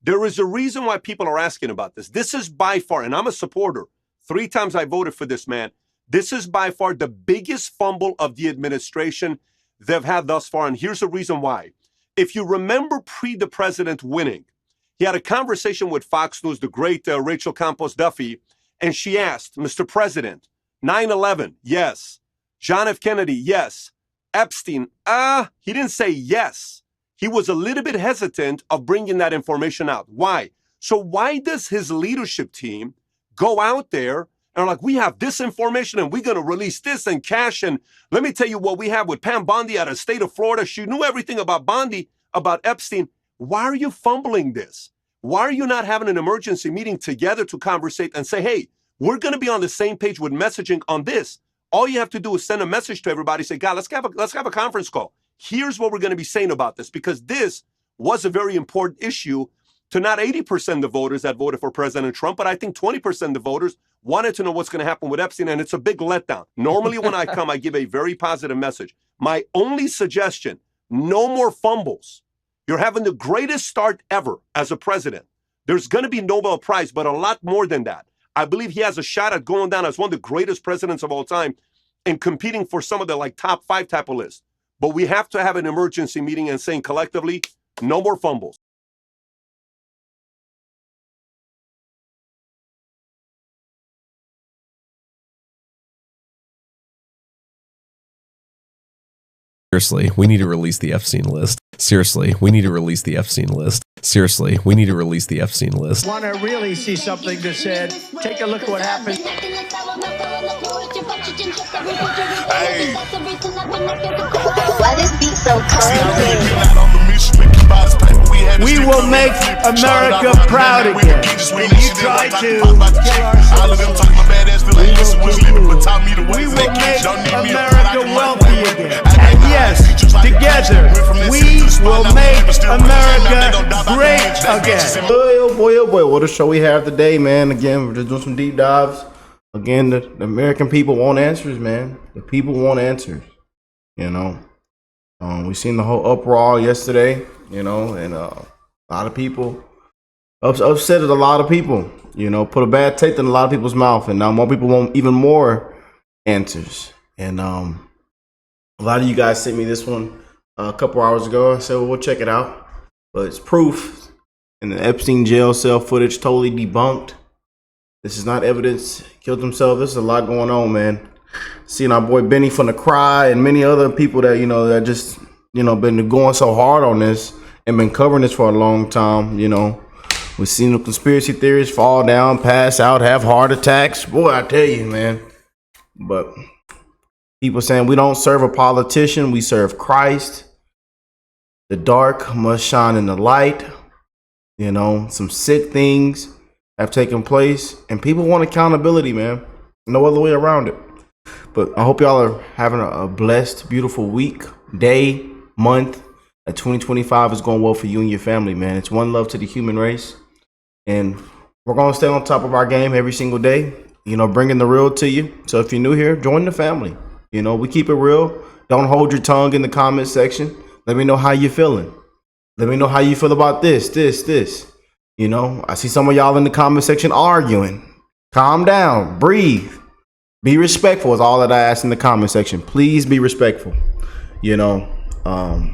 There is a reason why people are asking about this. This is by far, and I'm a supporter. 3 times I voted for this man. This is by far the biggest fumble of the administration they've had thus far. And here's the reason why. If you remember the president winning, he had a conversation with Fox News, the great Rachel Campos Duffy, and she asked, Mr. President, 9/11, yes. John F. Kennedy, yes. Epstein, he didn't say yes. He was a little bit hesitant of bringing that information out. Why? So why does his leadership team go out there and are like, we have this information and we're going to release this and cash? And let me tell you what we have with Pam Bondi out of the state of Florida. She knew everything about Bondi, about Epstein. Why are you fumbling this? Why are you not having an emergency meeting together to conversate and say, hey, we're going to be on the same page with messaging on this? All you have to do is send a message to everybody, say, God, let's have a conference call. Here's what we're going to be saying about this, because this was a very important issue to not 80% of the voters that voted for President Trump, but I think 20% of the voters wanted to know what's going to happen with Epstein, and it's a big letdown. Normally when I come, I give a very positive message. My only suggestion, no more fumbles. You're having the greatest start ever as a president. There's going to be Nobel Prize, but a lot more than that. I believe he has a shot at going down as one of the greatest presidents of all time and competing for some of the top 5 type of lists. But we have to have an emergency meeting and saying collectively, no more fumbles. Seriously, we need to release the Epstein list. Seriously, we need to release the Epstein list. Seriously, we need to release the Epstein list. Want to really see something that said, take a look at what happened. Hey. Why this beat so cold? We will make America proud again. When you try to kill our we will make America wealthy again. And yes, together, we will make America great again. Oh boy, what a show we have today, man. Again, we're just doing some deep dives. Again, the American people want answers, man. The people want answers. You know, we seen the whole uproar yesterday, you know, and a lot of people upset at a lot of people, you know, put a bad taste in a lot of people's mouth, and now more people want even more answers. And a lot of you guys sent me this one a couple hours ago. I said, well, we'll check it out, but it's proof, and the Epstein jail cell footage totally debunked. This is not evidence. He killed himself. There's a lot going on, man. Seeing our boy Benny from the Cry and many other people that, you know, that just, you know, been going so hard on this and been covering this for a long time. You know, we've seen the conspiracy theories fall down, pass out, have heart attacks. Boy, I tell you, man. But people saying we don't serve a politician, we serve Christ. The dark must shine in the light. You know, some sick things have taken place, and people want accountability, man. No other way around it. But I hope y'all are having a blessed, beautiful week, day, month. That 2025 is going well for you and your family, man. It's one love to the human race. And we're going to stay on top of our game every single day, you know, bringing the real to you. So if you're new here, join the family. You know, we keep it real. Don't hold your tongue in the comment section. Let me know how you're feeling. Let me know how you feel about this. You know, I see some of y'all in the comment section arguing. Calm down, breathe. Be respectful is all that I ask in the comment section. Please be respectful. You know,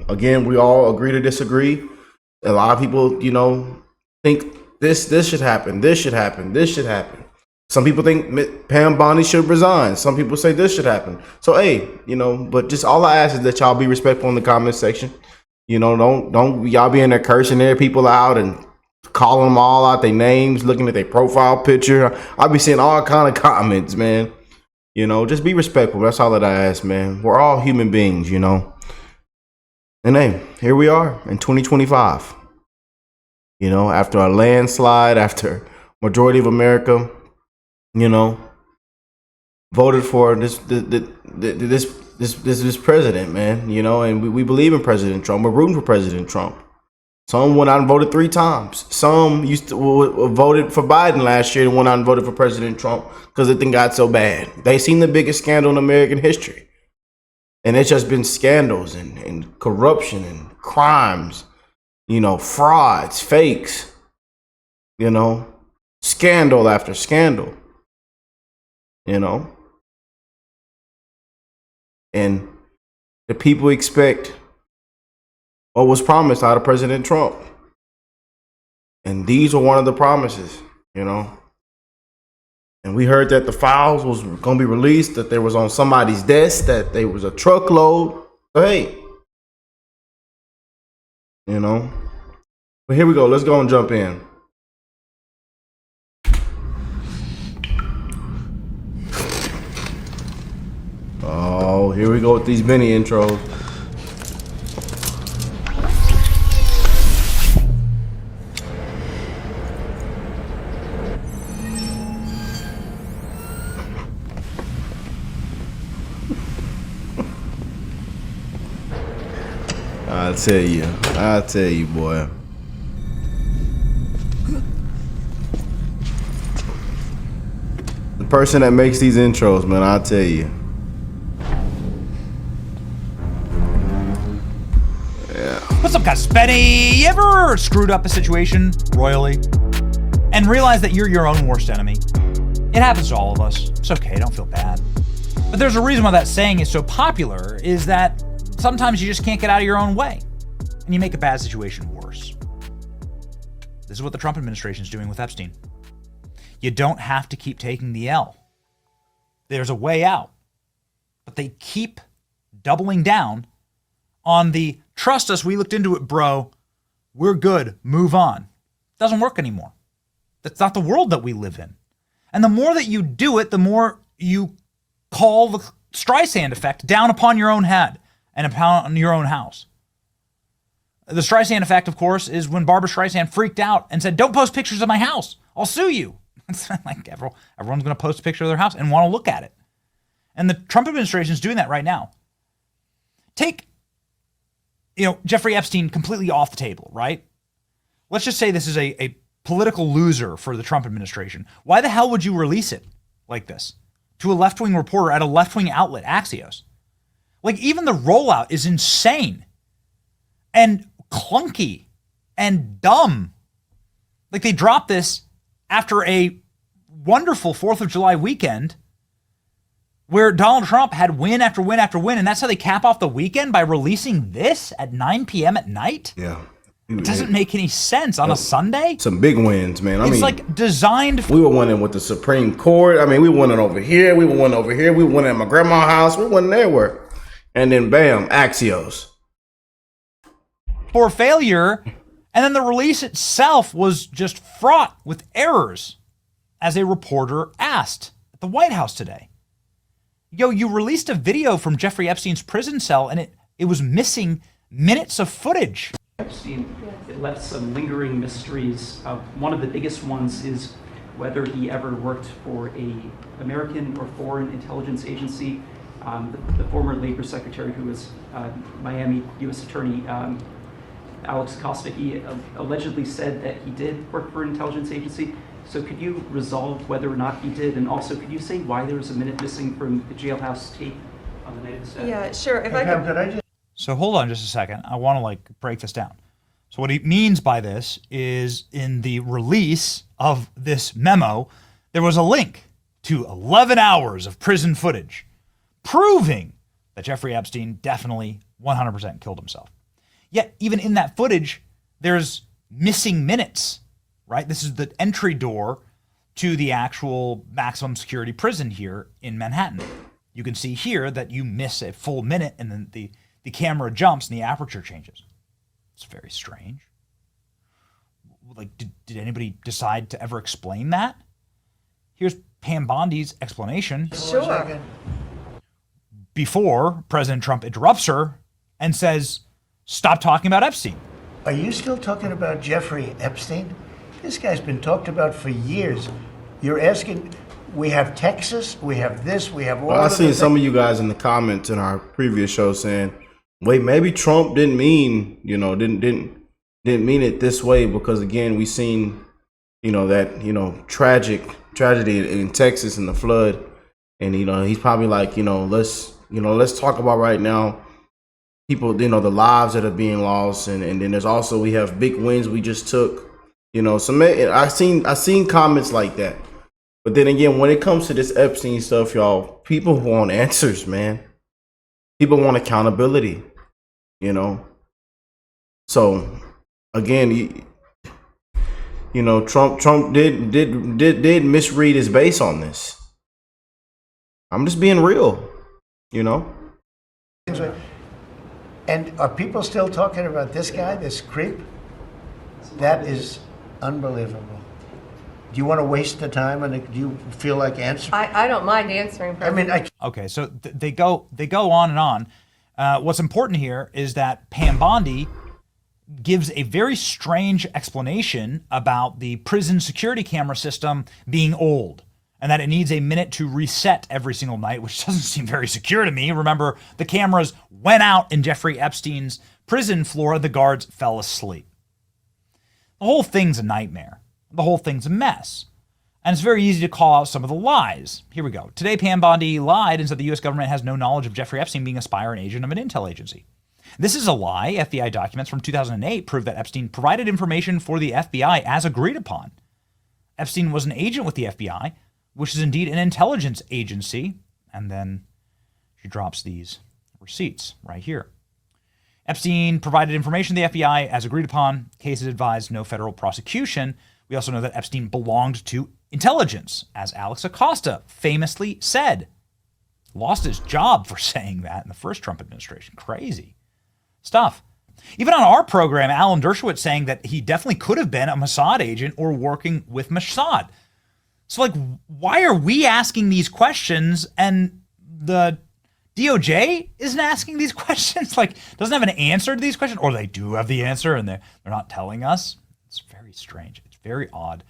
again, we all agree to disagree. A lot of people, you know, think this should happen. This should happen. Some people think Pam Bondi should resign. Some people say this should happen. So, hey, you know, but just all I ask is that y'all be respectful in the comment section. You know, don't y'all be in there cursing their people out and calling them all out their names, looking at their profile picture. I'll be seeing all kind of comments, man. You know, just be respectful. That's all that I ask, man. We're all human beings, you know. And hey, here we are in 2025. You know, after a landslide, after majority of America, you know, voted for this president, man. You know, and we believe in President Trump. We're rooting for President Trump. Some went out and voted 3 times. Some voted for Biden last year and went out and voted for President Trump because the thing got so bad. They seen the biggest scandal in American history. And it's just been scandals and corruption and crimes, you know, frauds, fakes. you know, scandal after scandal, you know, and the people expect what was promised out of President Trump. And these were one of the promises, you know. And we heard that the files was going to be released, that there was on somebody's desk, that there was a truckload. So, hey, you know. But here we go. Let's go and jump in. Oh, here we go with these mini intros. I'll tell you, boy. The person that makes these intros, man, I'll tell you. Yeah. What's up, guys? Benny. You ever screwed up a situation royally and realize that you're your own worst enemy? It happens to all of us. It's okay, don't feel bad. But there's a reason why that saying is so popular, is that sometimes you just can't get out of your own way and you make a bad situation worse. This is what the Trump administration is doing with Epstein. You don't have to keep taking the L. There's a way out. But they keep doubling down on the trust us, we looked into it, bro. We're good. Move on. It doesn't work anymore. That's not the world that we live in. And the more that you do it, the more you call the Streisand effect down upon your own head and upon your own house. The Streisand effect, of course, is when Barbara Streisand freaked out and said, "Don't post pictures of my house. I'll sue you." It's like everyone's going to post a picture of their house and want to look at it. And the Trump administration is doing that right now. Take, Jeffrey Epstein completely off the table, right? Let's just say this is a political loser for the Trump administration. Why the hell would you release it like this to a left-wing reporter at a left-wing outlet, Axios? Like, even the rollout is insane and clunky and dumb. Like, they dropped this after a wonderful 4th of July weekend where Donald Trump had win after win after win, and that's how they cap off the weekend, by releasing this at 9 p.m. at night? Yeah. It doesn't make any sense on a Sunday. Some big wins, man. It's like designed for... We were winning with the Supreme Court. I mean, we won it over here. We won over here. We won at my grandma's house. We won everywhere. And then, bam, Axios. For failure. And then the release itself was just fraught with errors, as a reporter asked at the White House today. You released a video from Jeffrey Epstein's prison cell, and it was missing minutes of footage. Epstein, it left some lingering mysteries. One of the biggest ones is whether he ever worked for a American or foreign intelligence agency. The former labor secretary, who was Miami U.S. Attorney Alex Acosta, he allegedly said that he did work for an intelligence agency. So could you resolve whether or not he did? And also, could you say why there was a minute missing from the jailhouse tape on the night of the stabbing? Yeah, sure. If I could... So hold on just a second. I want to break this down. So what he means by this is, in the release of this memo, there was a link to 11 hours of prison footage proving that Jeffrey Epstein definitely 100% killed himself. Yet even in that footage, there's missing minutes, right? This is the entry door to the actual maximum security prison here in Manhattan. You can see here that you miss a full minute, and then the camera jumps and the aperture changes. It's very strange. Did anybody decide to ever explain that? Here's Pam Bondi's explanation. Sure. Before President Trump interrupts her and says, "Stop talking about Epstein." Are you still talking about Jeffrey Epstein? This guy's been talked about for years. You're asking, we have Texas, we have this, we have all of I've seen some of you guys in the comments in our previous show saying, wait, maybe Trump didn't mean, didn't mean it this way, because again, we seen, that, tragedy in Texas and the flood. And, he's probably like, let's talk about right now people, the lives that are being lost. And then there's also, we have big wins we just took You know, I seen comments like that. But then again, when it comes to this Epstein stuff, y'all, people want answers, man. People want accountability, you know. So again, you know, Trump did misread his base on this. I'm just being real, you know. And are people still talking about this guy, this creep? That is unbelievable. Do you want to waste the time, and do you feel like answering? I don't mind answering. Okay, so they go on and on. What's important here is that Pam Bondi gives a very strange explanation about the prison security camera system being old and that it needs a minute to reset every single night, which doesn't seem very secure to me. Remember, the cameras went out in Jeffrey Epstein's prison floor. The guards fell asleep. The whole thing's a nightmare. The whole thing's a mess. And it's very easy to call out some of the lies. Here we go. Today, Pam Bondi lied and said the U.S. government has no knowledge of Jeffrey Epstein being a spy or an agent of an intel agency. This is a lie. FBI documents from 2008 prove that Epstein provided information for the FBI as agreed upon. Epstein was an agent with the FBI, which is indeed an intelligence agency. And then she drops these receipts right here. Epstein provided information to the FBI as agreed upon. Cases advised no federal prosecution. We also know that Epstein belonged to intelligence, as Alex Acosta famously said. Lost his job for saying that in the first Trump administration. Crazy stuff. Even on our program, Alan Dershowitz saying that he definitely could have been a Mossad agent or working with Mossad. So, like, why are we asking these questions and the DOJ isn't asking these questions? Like, doesn't have an answer to these questions? Or they do have the answer and they're not telling us? It's very strange. It's very odd.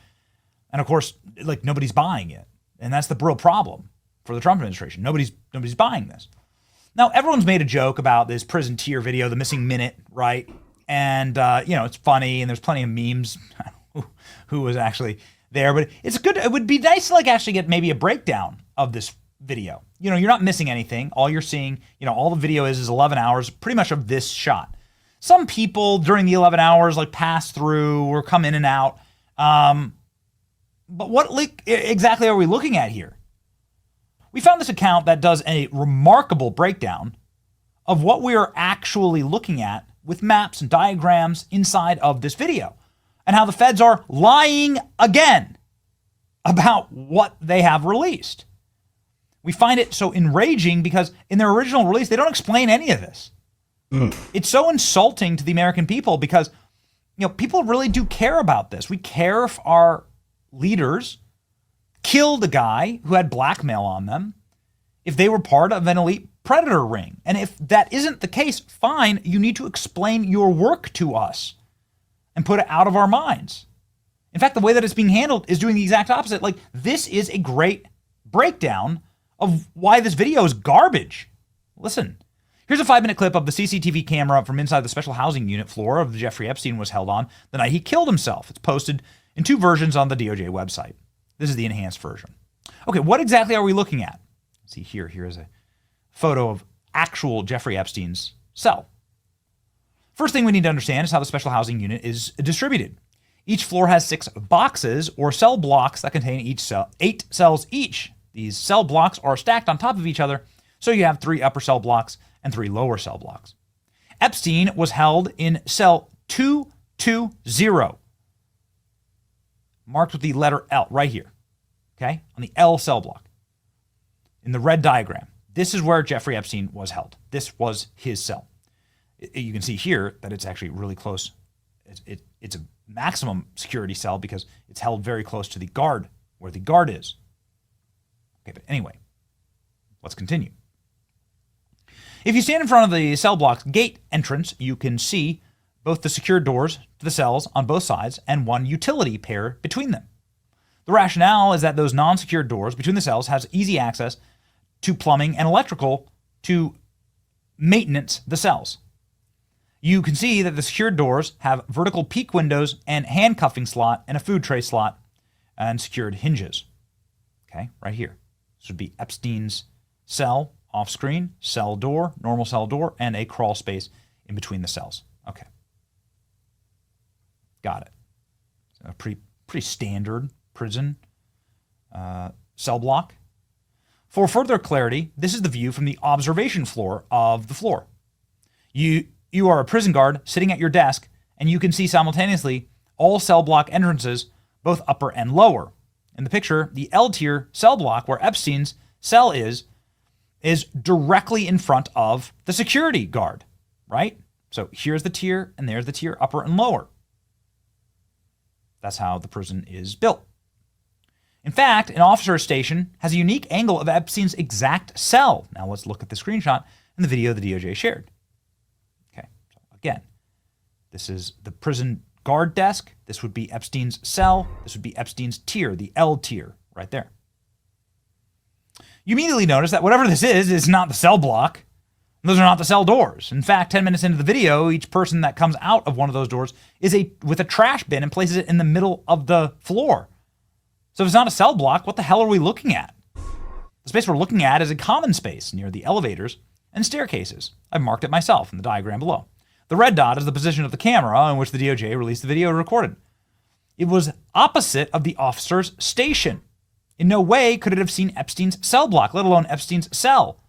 And of course, like, nobody's buying it. And that's the real problem for the Trump administration. Nobody's buying this. Now, everyone's made a joke about this prison tier video, the missing minute, right? And, you know, it's funny and there's plenty of memes who was actually there. But it's good. It would be nice to, like, actually get maybe a breakdown of this video. You know, you're not missing anything. All you're seeing, you know, all the video is 11 hours pretty much of this shot. Some people during the 11 hours, like, pass through or come in and out. But what exactly are we looking at here? We found this account that does a remarkable breakdown of what we are actually looking at with maps and diagrams inside of this video and how the feds are lying again about what they have released. We find it so enraging because in their original release, they don't explain any of this. It's so insulting to the American people because, you know, people really do care about this. We care if our leaders killed a guy who had blackmail on them, if they were part of an elite predator ring. And if that isn't the case, fine, you need to explain your work to us and put it out of our minds. In fact, the way that it's being handled is doing the exact opposite. Like, this is a great breakdown of why this video is garbage. Listen, here's a 5-minute clip of the CCTV camera from inside the special housing unit floor of the Jeffrey Epstein was held on the night he killed himself. It's posted in 2 versions on the DOJ website. This is the enhanced version. Okay, what exactly are we looking at? See here is a photo of actual Jeffrey Epstein's cell. First thing we need to understand is how the special housing unit is distributed. Each floor has 6 boxes or cell blocks that contain each cell, 8 cells each. These cell blocks are stacked on top of each other, so you have 3 upper cell blocks and 3 lower cell blocks. Epstein was held in cell 220, marked with the letter L right here, okay, on the L cell block. In the red diagram, this is where Jeffrey Epstein was held. This was his cell. You can see here that it's actually really close. It's a maximum security cell because it's held very close to the guard, where the guard is. Okay, but anyway, let's continue. If you stand in front of the cell block's gate entrance, you can see both the secure doors to the cells on both sides and one utility pair between them. The rationale is that those non-secured doors between the cells has easy access to plumbing and electrical to maintenance the cells. You can see that the secured doors have vertical peak windows and handcuffing slot and a food tray slot and secured hinges. Okay, right here. This would be Epstein's cell off screen, cell door, normal cell door, and a crawl space in between the cells. Okay. Got it. a pretty standard prison cell block. For further clarity, this is the view from the observation floor of the floor. You are a prison guard sitting at your desk, and you can see simultaneously all cell block entrances, both upper and lower. In the picture, the L-tier cell block where Epstein's cell is directly in front of the security guard, right? So here's the tier, and there's the tier upper and lower. That's how the prison is built. In fact, an officer's station has a unique angle of Epstein's exact cell. Now let's look at the screenshot and the video the DOJ shared. Okay, so again, this is the prison guard desk. This would be Epstein's cell. This would be Epstein's tier, the L tier, right there. You immediately notice that whatever this is not the cell block. Those are not the cell doors. In fact, 10 minutes into the video, each person that comes out of one of those doors is with a trash bin and places it in the middle of the floor. So if it's not a cell block, what the hell are we looking at? The space we're looking at is a common space near the elevators and staircases. I've marked it myself in the diagram below. The red dot is the position of the camera in which the DOJ released the video recorded. It was opposite of the officer's station. In no way could it have seen Epstein's cell block, let alone Epstein's cell.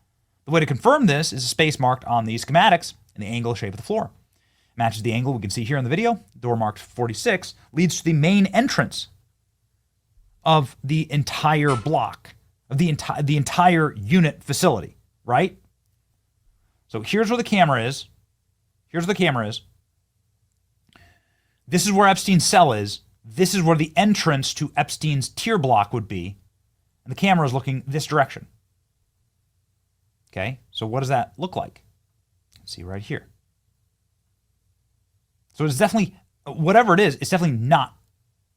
The way to confirm this is a space marked on the schematics in the angle shape of the floor. It matches the angle we can see here in the video. Door marked 46 leads to the main entrance of the entire block, of the entire unit facility, right? So here's where the camera is. Here's where the camera is. This is where Epstein's cell is. This is where the entrance to Epstein's tier block would be. And the camera is looking this direction. Okay, so what does that look like? Let's see right here. So it's definitely, whatever it is, it's definitely not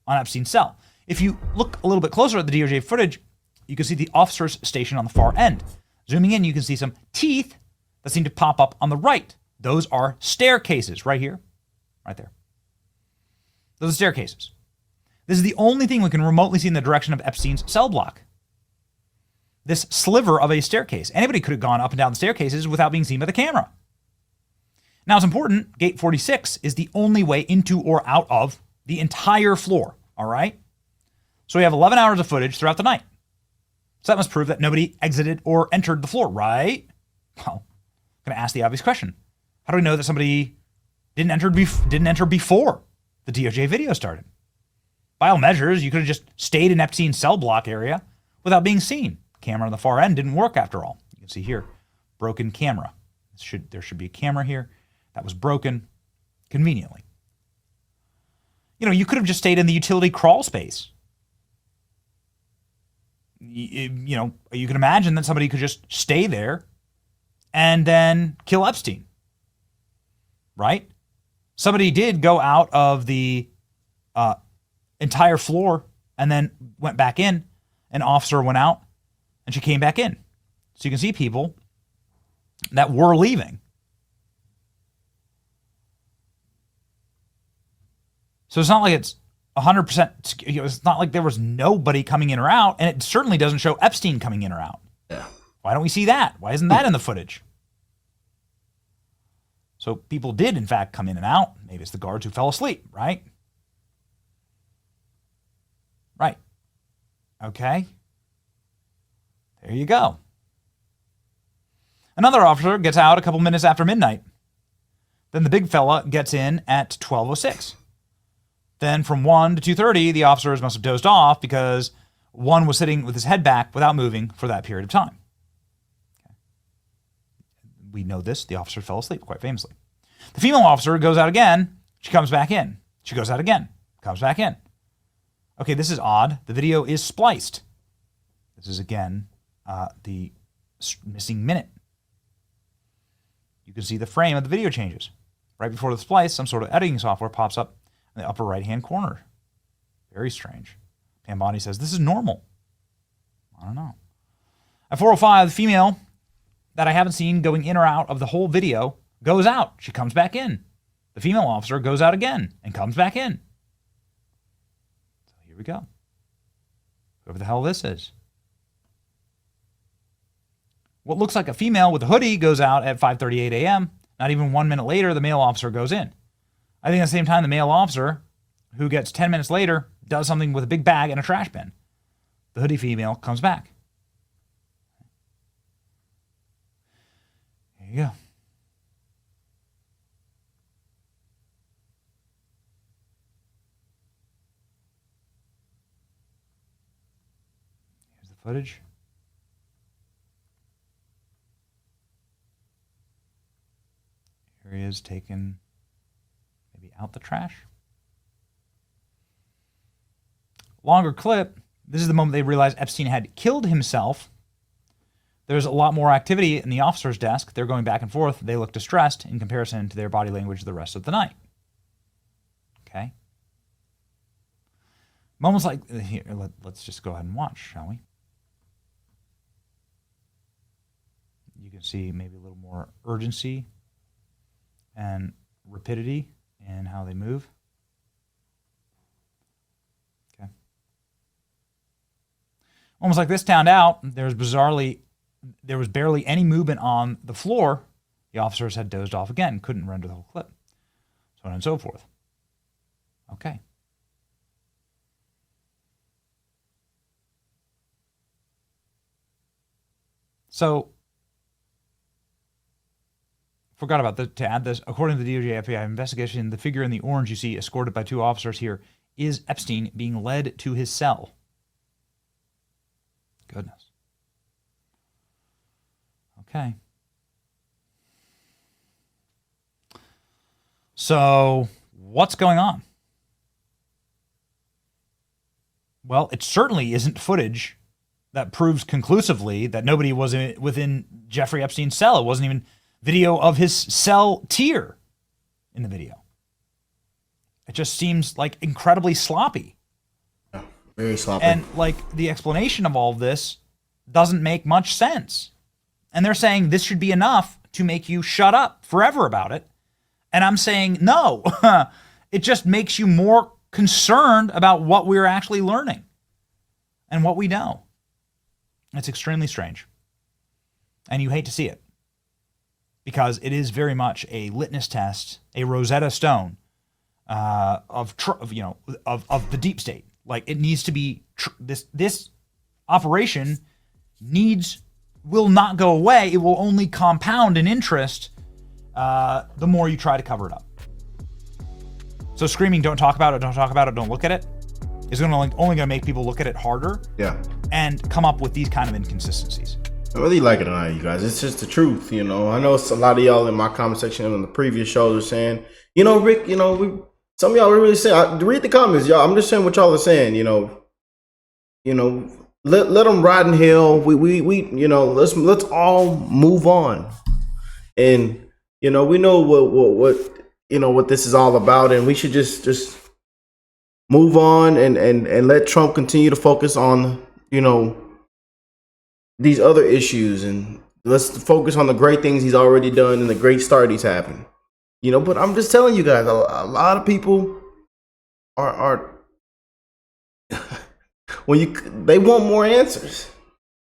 on Epstein's cell. If you look a little bit closer at the DOJ footage, you can see the officer's station on the far end. Zooming in, you can see some teeth that seem to pop up on the right. Those are staircases right here, right there. Those are staircases. This is the only thing we can remotely see in the direction of Epstein's cell block. This sliver of a staircase. Anybody could have gone up and down the staircases without being seen by the camera. Now it's important, gate 46 is the only way into or out of the entire floor, all right? So we have 11 hours of footage throughout the night. So that must prove that nobody exited or entered the floor, right? Well, I'm going to ask the obvious question. How do we know that somebody didn't enter before the DOJ video started? By all measures, you could have just stayed in Epstein's cell block area without being seen. Camera on the far end didn't work after all. You can see here, broken camera. There should be a camera here that was broken conveniently. You could have just stayed in the utility crawl space. You can imagine that somebody could just stay there and then kill Epstein, right? Somebody did go out of the entire floor and then went back in. An officer went out and she came back in. So you can see people that were leaving. So it's not like it's 100%, it's not like there was nobody coming in or out, and it certainly doesn't show Epstein coming in or out. Yeah. Why don't we see that? Why isn't that in the footage? So people did, in fact, come in and out. Maybe it's the guards who fell asleep, right? Right. Okay. There you go. Another officer gets out a couple minutes after midnight. Then the big fella gets in at 12:06. Then from 1 to 2:30, the officers must have dozed off because one was sitting with his head back without moving for that period of time. Okay. We know this. The officer fell asleep, quite famously. The female officer goes out again. She comes back in. She goes out again. Comes back in. Okay, this is odd. The video is spliced. This is, again, the missing minute. You can see the frame of the video changes. Right before the splice, some sort of editing software pops up in the upper right-hand corner. Very strange. Pam Bondi says, this is normal. I don't know. At 4:05, the female that I haven't seen going in or out of the whole video goes out. She comes back in. The female officer goes out again and comes back in. So here we go. Whoever the hell this is. What looks like a female with a hoodie goes out at 5:38 a.m. Not even 1 minute later, the male officer goes in. I think at the same time, the male officer who gets 10 minutes later, does something with a big bag and a trash bin. The hoodie female comes back. There you go. Here's the footage. Here he is taking maybe out the trash. Longer clip. This is the moment they realized Epstein had killed himself. There's a lot more activity in the officer's desk. They're going back and forth. They look distressed in comparison to their body language the rest of the night. Okay? Moments like, here, let's just go ahead and watch, shall we? You can see maybe a little more urgency and rapidity in how they move. Okay. Almost like this towned out, there was barely any movement on the floor. The officers had dozed off again, couldn't render the whole clip. So on and so forth. Okay. So, forgot about that. To add this, according to the DOJ FBI investigation, the figure in the orange you see escorted by 2 officers here is Epstein being led to his cell. Goodness. Okay. So, what's going on? Well, it certainly isn't footage that proves conclusively that nobody was within Jeffrey Epstein's cell. It wasn't even video of his cell tier in the video. It just seems like incredibly sloppy. Very sloppy. And like the explanation of all of this doesn't make much sense. And they're saying this should be enough to make you shut up forever about it. And I'm saying no. It just makes you more concerned about what we're actually learning and what we know. It's extremely strange. And you hate to see it. Because it is very much a litmus test, a Rosetta Stone of the deep state. Like it needs to be this operation will not go away. It will only compound in interest the more you try to cover it up. So screaming, don't talk about it, don't look at it, is only going to make people look at it harder. Yeah. And come up with these kind of inconsistencies. Whether you like it or not, you guys, it's just the truth, you know. I know it's a lot of y'all in my comment section and on the previous shows are saying, you know, Rick, you know, some of y'all are really saying, read the comments, y'all. I'm just saying what y'all are saying, you know, let them ride in hell. We you know, let's all move on. And, you know, we know what you know, what this is all about, and we should just move on and let Trump continue to focus on, you know, these other issues, and let's focus on the great things he's already done and the great start he's having. You know, but I'm just telling you guys, a lot of people are they want more answers.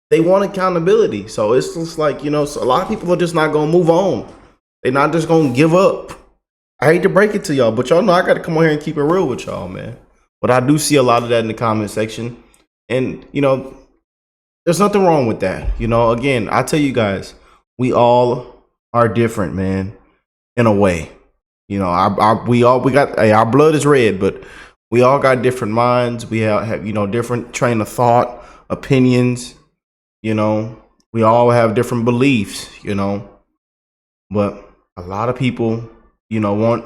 They want accountability. So it's just like, you know, so a lot of people are just not going to move on. They're not just going to give up. I hate to break it to y'all, but y'all know I got to come on here and keep it real with y'all, man. But I do see a lot of that in the comment section. And, you know, there's nothing wrong with that. You know, again, I tell you guys, we all are different, man, in a way. You know, our blood is red, but we all got different minds. We have, you know, different train of thought, opinions. You know, we all have different beliefs, you know. But a lot of people, you know, want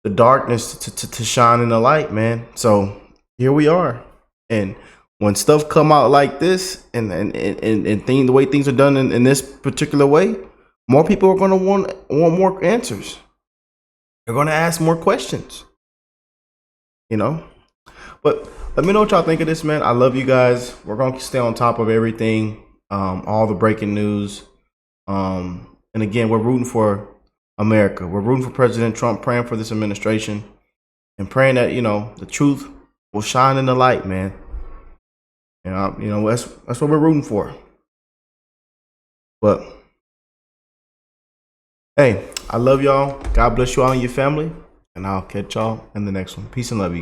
the darkness to shine in the light, man. So here we are. And when stuff come out like this and the way things are done in this particular way, more people are going to want more answers. They're going to ask more questions, you know. But let me know what y'all think of this, man. I love you guys. We're going to stay on top of everything, all the breaking news. And again, we're rooting for America. We're rooting for President Trump, praying for this administration, and praying that, you know, the truth will shine in the light, man. You know, that's what we're rooting for. But hey, I love y'all. God bless you all and your family. And I'll catch y'all in the next one. Peace and love, you guys.